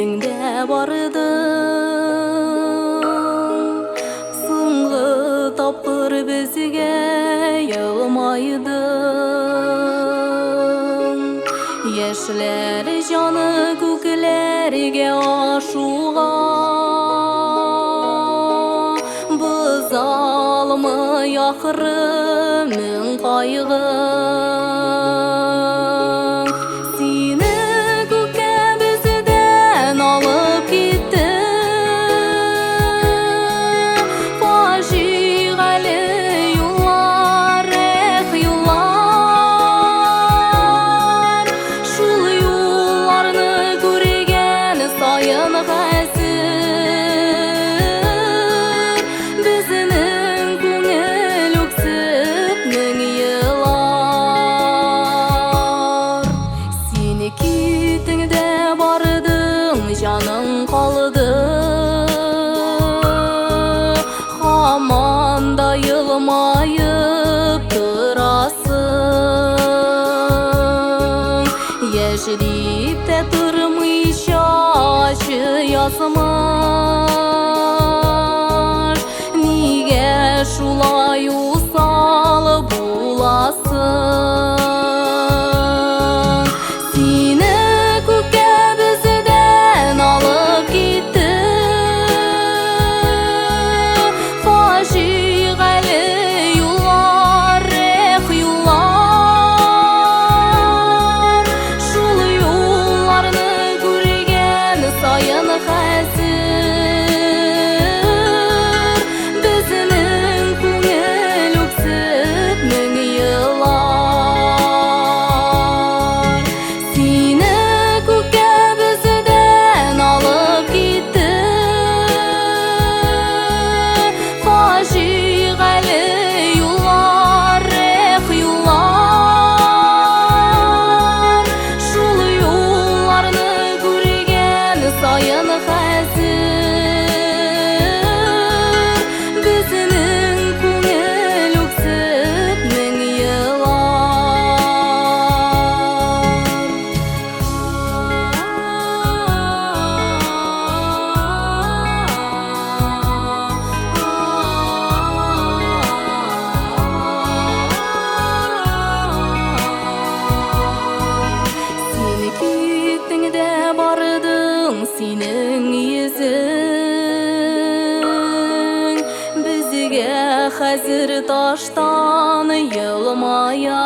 кетіңде бардың, соңғы тапқыр бізге йылмайдың. Яшьләр жаны күкләргә ашуға, біз алмый ақыры мең қайғы. Сені көкке бізден алып кетті, фажиғалы юллар, юллар. Шул юлларны көрген сайын хәзір, біздің көңіл өксіп мең йылар. Сені кетіңде бардың, жаның қалды, хаман да йылмайып тұрасың. Яш дип тә тұрмыйша язмыш, неге шулай усал буласың? Сені көкке бізден алып кетті, фажиғалы юллар, юллар. Шул юлларны көрген сайын хәзір, біздің көңіл өксіп мең йылар. Сені көкке бізден алып кетті, фажиғалы юллар, юллар. Шул юлларны көрген сайын хәзір, біздің көңіл өксіп мең Сені кетіңде бардың, сенің езің бізге хәзір таштан йылмая.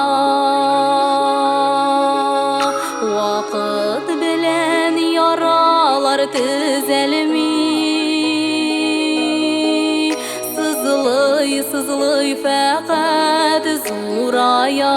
Вақыт белән яралар төзәлми, сызлый-сызлый фәкать зурая.